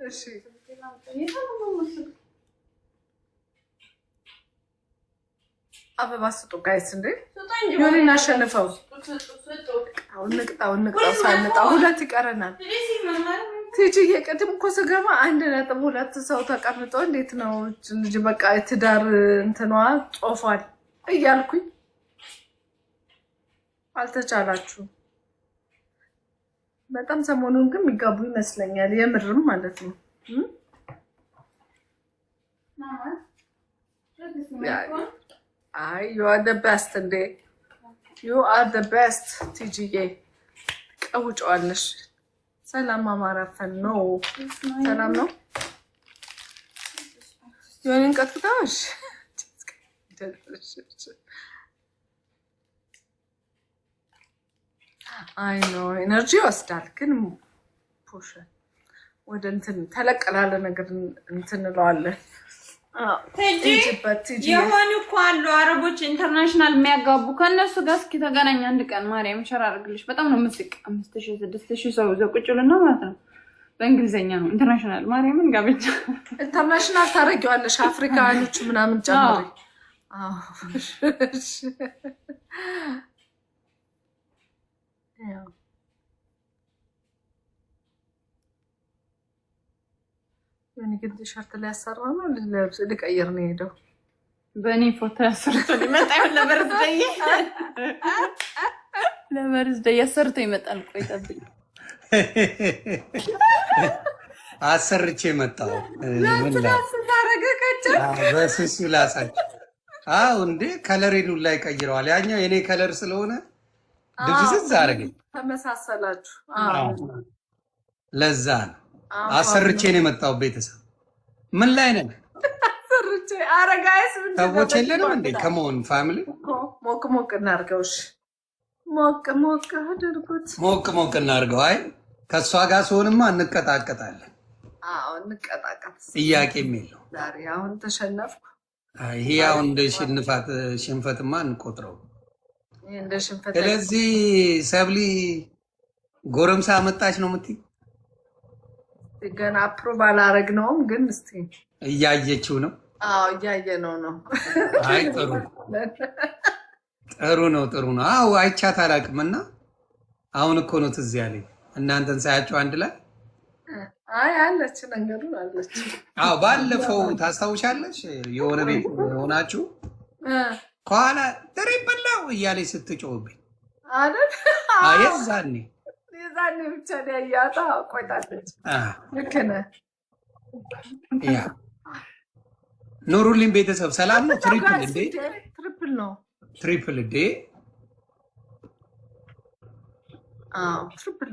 እሺ አበባ ስጡ ጋይስ እንዴ ዮኒ እናሸንፈው አሁን ንቅጣው ሳንጣው ሁለት ይቀረናል ቲጂ የቀድም እኮ ስገባ 1.2 ሰው ተቀምጦ እንዴት ነው ልጅ በቃ ትዳር እንትኗ ጾፏል እያልኩኝ አልተቻላችሁ በጣም ሰሞኑን ግን የሚጋቡ ይመስለኛል የምርም ማለት ነው you are the best today. You are the best, TGA. ቀውጫዋለሽ ሰላም አማራፈን ነው ሰላም ነው ዮኒን ቀጥታሽ አይ ኖ ኤነርጂ ወስዳል ግን ፑሽ ወደ እንትን ተለቀላለ ነገር እንትን እንለዋለን ቲጂ የሆኑ እኮ አሉ አረቦች ኢንተርናሽናል የሚያጋቡ ከነሱ ጋር እስኪ ተገናኝ አንድ ቀን ማርያም ሸር አድርግልሽ በጣም ነው ምስቅ 5000 6000 ሰው ዘቁጭልና ማለት ነው በእንግሊዘኛ ነው ኢንተርናሽናል ማርያምን ጋብቻ ኢንተርናሽናል ታረጋዋለሽ አፍሪካኖች ምናምን ጨምሪ እኔ ግን ቲሸርት ላይ ያሰራ ነው ለብስ ልቀይር ነው ሄደው በእኔ ፎቶ ያሰርቶ ሊመጣ ይሆን ለበርዝዴይ ያሰርቶ ይመጣል ቆይ ጠብቅ አሰርቼ መጣው ምን ታረጋከች በስሱ ላሳች እንዴ ከለሬኑ ላይ ቀይረዋል ያኛው የኔ ከለር ስለሆነ ድብዝዝ አረገኝ ተመሳሰላችሁ ለዛ ነው አሰርቼ ነው የመጣው ቤተሰብ ምን ላይ ነን አሰርቼ አረጋይስ ምን ሰዎች የለንም እንዴ ከመሆን ፋሚሊ ሞቅ እናርገውሽ ሞቅ አድርጉት ሞቅ እናርገው አይ ከሷ ጋር ሰውንማ እንቀጣቀጣለን እንቀጣቀጥ ጥያቄም የለው ዛሬ አሁን ተሸነፍኩ ይሄ አሁን እንደ ሽንፈትማ እንቆጥረው እንደ ሽንፈት ስለዚህ ሰብሊ ጎረምሳ መጣች ነው የምትይ ገና አፕሮቫል አረግነውም ግን እስቲ እያየችው ነው እያየነው ነው አይ ጥሩ ነው አይቻት አላውቅምና አሁን እኮ ነው ትዝ ያለኝ እናንተን ሳያችሁ አንድ ላይ አለች ነገሩን አለች ባለፈው ታስታውሻለሽ የሆነ ቤት ሆናችሁ ከኋላ ትሪፕል ነው እያለች ስትጮህብኝ አይደል የዛኔ ብቻ ያያታ ቆይታለች ልክ ነህ ኑሩልኝ ቤተሰብ ሰላም ነው ትሪፕል እንዴ ትሪፕል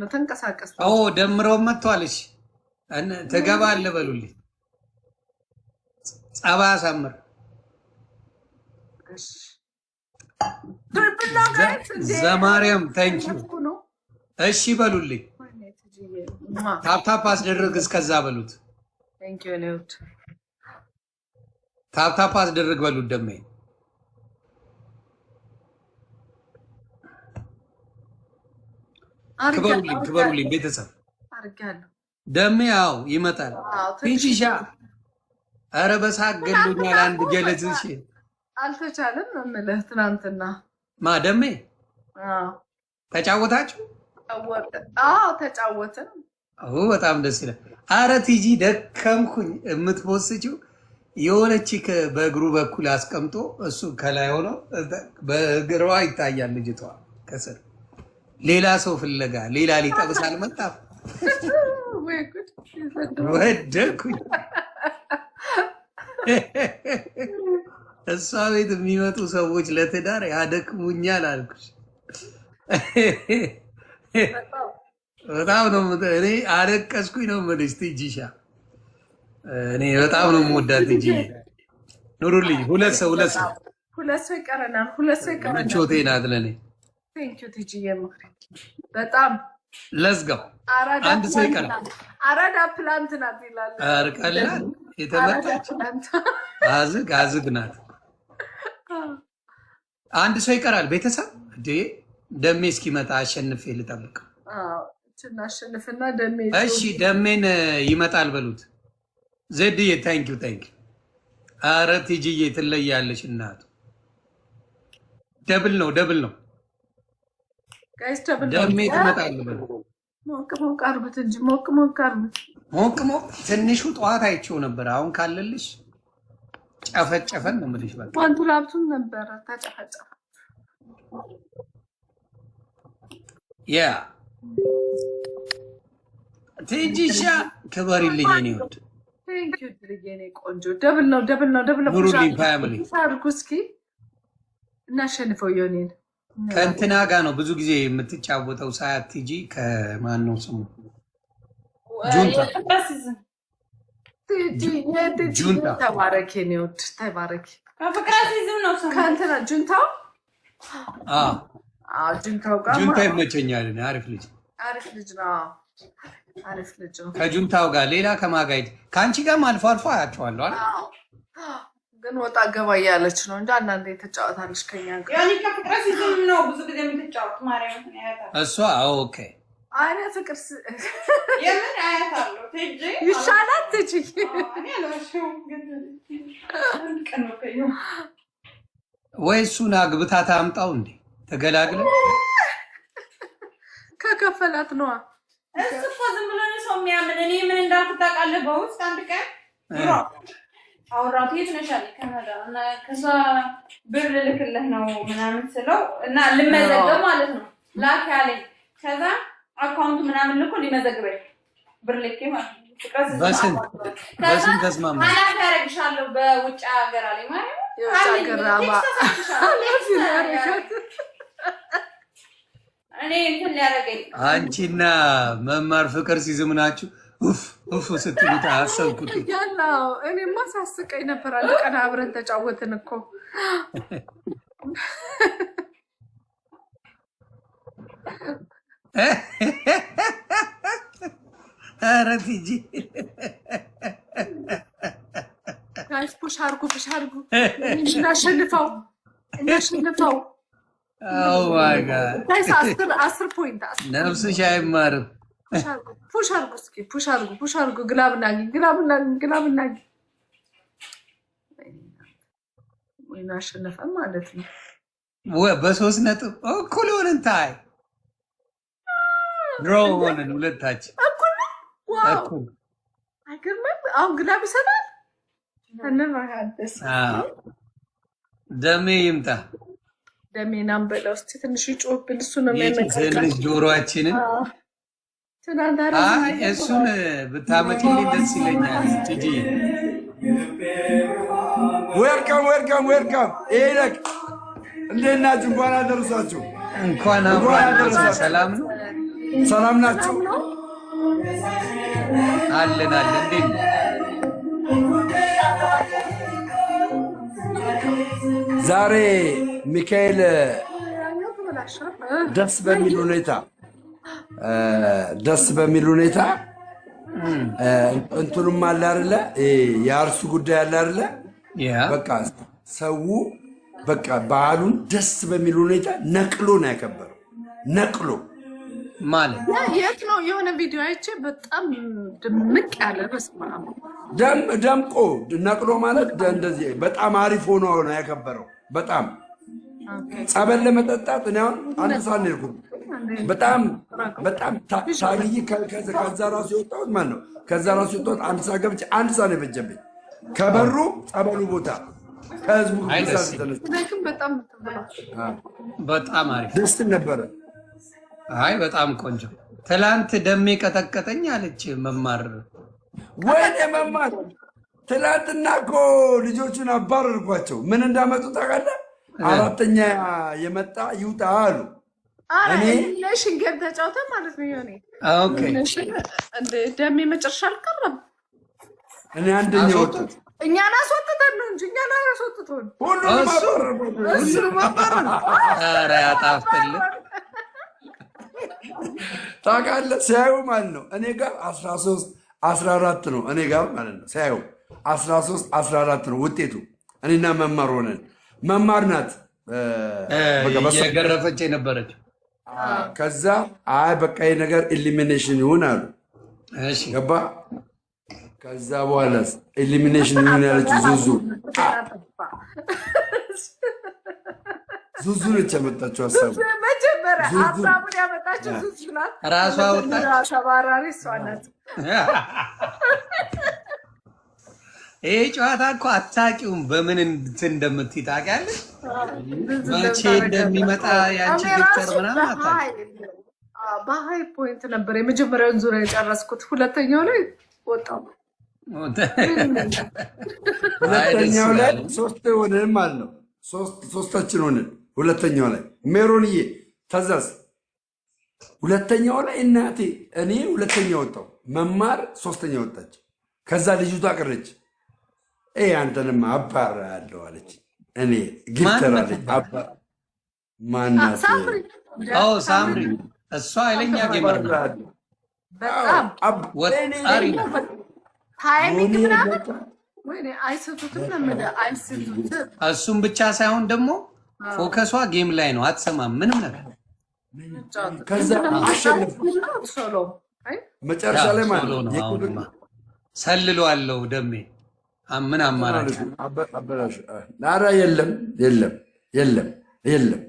ነው ተንቀሳቀስ ደምረው መጥቷልሽ ትገባለህ በሉልኝ ጸባ አሳምር ዘማርያም ታንኪዩ እሺ በሉልኝ ታፕታፕ አስደርግ እስከዛ በሉት ታፕታፕ አስደርግ በሉት ደሜ ክበሩልኝ ቤተሰብ ደሜ ይመጣል ፒንቺሻ ኧረ በሳቅ ገሉኛል አንድ ጀለዝሽ አልተቻለም እምልህ ትናንትና ደሜ ተጫወታችሁ ተጫወትን በጣም ደስ ይላል አረ ቲጂ ደከምኩኝ የምትፖስችው የሆነች በእግሩ በኩል አስቀምጦ እሱ ከላይ ሆኖ በእግሯ ይታያል ልጅቷ ከስር ሌላ ሰው ፍለጋ ሌላ ሊጠብስ አልመጣም ወደኩኝ እሷ ቤት የሚመጡ ሰዎች ለትዳር ያደክሙኛል አልኩሽ በጣም ነው እኔ አለቀስኩኝ ነው የምልሽ ቲጂሻ እኔ በጣም ነው የምወዳት ቲጂ ኑሩልኝ ሁለት ሰው ይቀረናል ምቾቴ ናት ለእኔ ቴንኪው ቲጂ በጣም ለዝጋው አንድ ሰው ይቀራል አራዳ ፕላንት ናት ይላል ቀላል የተመጣች አዝግ ናት አንድ ሰው ይቀራል ቤተሰብ እንዴ ደሜ እስኪመጣ አሸንፌ ልጠብቅ እናሸንፍና ደሜ እሺ ደሜን ይመጣል በሉት። ዜድዬ ታንኪዩ። ኧረ ቲጂዬ ትለያለሽ እናቱ። ደብል ነው ጋይስ ደብል ነው። ደሜ ትመጣል በሉት። ሞቅ አርጉት እንጂ ሞቅ አርጉት። ሞቅ ትንሹ ጠዋት አይቼው ነበር። አሁን ካለልሽ ጨፈጨፈን ነው የምልሽ። በቃ ዋንቱ ላብቱን ነበረ ተጨፈጨፈ። ያ ቲጂሻ ክበሪልኝ እኔ ወድ ቴንክ ዩ ድርዬ እኔ ቆንጆ። ደብል ነው ኑሩልኝ ፋሚሊ። አርጉ እስኪ እናሸንፈው። የኔን ከእንትና ጋር ነው ብዙ ጊዜ የምትጫወተው ሰዓት ቲጂ ከማን ነው ስሙ? ጁንታ ተባረኪ የኔ ወድ ተባረኪ። ከፍቅር ሲዝም ነው ሰው ከእንትና ጁንታው ጁንታው ጋር ጁንታ ይመቸኛል። አሪፍ ልጅ ነው። ከጁንታው ጋር ሌላ ከማጋይት ከአንቺ ጋርም አልፎ አያቸዋለሁ አይደል? ግን ወጣ ገባ እያለች ነው እንጂ አንዳንዴ ተጫወታለች ከኛ ጋር። ያኔ ከፍቅር ሲዝም ነው ብዙ ጊዜ የምትጫወት ማርያም እሷ። ኦኬ አይነ ፍቅር የምን አያታለሁ ትጂ ይሻላል ትጂ ወይ እሱን አግብታ ታምጣው እንዴ ተገላግለ ከከፈላት ነዋ። እሱ እኮ ዝም ብሎ ሰው የሚያምን እኔ ምን እንዳልኩት ታውቃለህ? በውስጥ አንድ ቀን አውራቱ የት ነሽ አለኝ ከነዳ እና ከዛ ብር ልልክልህ ነው ምናምን ስለው እና ልመዘገብ ማለት ነው ላክ ያለኝ ከዛ አካውንቱ ምናምን ልኮ ሊመዘግበኝ ብር ልኬ ማለት ነው። በስንት ተስማማ? ኃላፊ ያደርግሻለሁ በውጭ ሀገር አለኝ ማለት ነው። የውጭ ሀገር እኔ እንትን ሊያደርገኝ አንቺና መማር ፍቅር ሲዝም ናችሁ። ኡፍ ስትሉት አሰብኩት ያለው እኔማ ሳስቀኝ ነበር። አንድ ቀን አብረን ተጫወትን እኮ ኧረ ቲጂ ጋይስ ፑሽ አድርጉ እናሸንፈው። ኦ ማይ ጋድ ጋይስ 10 ፖይንት ነፍስሽ አይማርም። ፑሽ አድርጉ እስኪ ፑሽ አድርጉ። ግላብና ወይ እናሸንፈን ማለት ነው። በ3 ነጥብ እኩል ሆነን ታይ ድሮ ሆነን ሁለታችን እኩል። አይገርምም? አሁን ግላብ ይሰጣል። ደሜ ይምጣ። ደሜናም በለው እስኪ ትንሽ ይጮህብን። እሱ ነው የሚያመጣው ትንሽ ጆሮአችንን እሱን ብታመጪልኝ ደስ ይለኛል። ቲጂ ዌልካም። ይሄ እንዴት ናችሁ? እንኳን አደረሳችሁ። እንኳን አደረሳችሁ። ሰላም ነው? ሰላም ናችሁ? አለን። እንዴት ነው? ዛሬ ሚካኤል ደስ በሚል ሁኔታ እንትኑም አለ አይደለ? የአርሱ ጉዳይ አለ አይደለ? በቃ ሰው በቃ በዓሉን ደስ በሚል ሁኔታ ነቅሎ ነው ያከበረው። ነቅሎ ማለት የት ነው? የሆነ ቪዲዮ አይቼ በጣም ድምቅ ያለ ደምቆ ነቅሎ ማለት እንደዚህ በጣም አሪፍ ሆኖ ነው ያከበረው። በጣም ጸበል ለመጠጣት እኔ አሁን አንድ ሰዓት ነው የሄድኩት። በጣም ታግዬ ከዛ ራሱ የወጣሁት ማን ነው? ከዛ ራሱ የወጣሁት አንድ ሰዓት ገብቼ አንድ ሰዓት ነው የፈጀብኝ ከበሩ ጸበሉ ቦታ ከህዝቡ በጣም አሪፍ ደስ ነበረ። አይ በጣም ቆንጆ። ትላንት ደሜ ቀጠቀጠኝ አለች መማር። ወይኔ መማር ትላንትና እኮ ልጆቹን አባረርኳቸው። ምን እንዳመጡ ታውቃለህ? 4ኛ የመጣ ይውጣ አሉ። እኔ ሽንገር ተጫውተ ማለት ነው። ዮኒ ኦኬ ደሜ መጨረሻ አልቀረም። እኔ አንደኛ ወጣሁ። እኛን አስወጥተን ነው እንጂ እኛን አላስወጥተን። ሁሉንም አባረር። ኧረ ያጣፍጥልህ ታውቃለህ። ሲያዩ ማለት ነው እኔ ጋር 13-14 ነው። እኔ ጋር ማለት ነው ሲያዩ 13-14 ነው ውጤቱ። እኔና መማር ሆነን መማር ናት የገረፈች የነበረች ከዛ አይ በቃ ይሄ ነገር ኤሊሚኔሽን ይሁን አሉ። እሺ ገባ። ከዛ በኋላ ኤሊሚኔሽን ይሁን ያለችው ዙዙ ነች ያመጣችው ሀሳቡ። መጀመሪያ ሀሳቡን ያመጣችው ዙዙ ናት። ራሷ ወጣች። ተባራሪ እሷ ናት። ይሄ ጨዋታ እኮ አታውቂውም፣ በምን እንትን እንደምትይ ታውቂያለሽ? መቼ እንደሚመጣ ያንቺ ፒክቸር ምናምን አታውቂም። በሀይ ፖይንት ነበር የመጀመሪያውን ዙሪያ የጨረስኩት። ሁለተኛው ላይ ወጣሁ። ሁለተኛው ላይ ሶስት ሆነን ማለት ነው። ሶስታችን ሆነን ሁለተኛው ላይ ሜሮንዬ ተዛዝ ሁለተኛው ላይ እናቴ እኔ ሁለተኛ ወጣሁ፣ መማር ሶስተኛ ወጣች። ከዛ ልጅቷ ቀረች። አንተንም አባራ ያለው አለች። እኔ ጊፍተር አለች ማናት? ሳምሪ እሷ ኃይለኛ ጌመር ነው። በጣም ወጣሪ ነው። ታይሚንግ ምናምን ወይኔ አይሰጡትም ለምን አይሰጡትም። እሱም ብቻ ሳይሆን ደግሞ ፎከሷ ጌም ላይ ነው። አትሰማም ምንም ነገር። ከዛ አሸነፍኩ መጨረሻ ላይ ማለት ነው። ሰልሎ አለው ደሜ ምን አማራጭ? ኧረ የለም የለም የለም የለም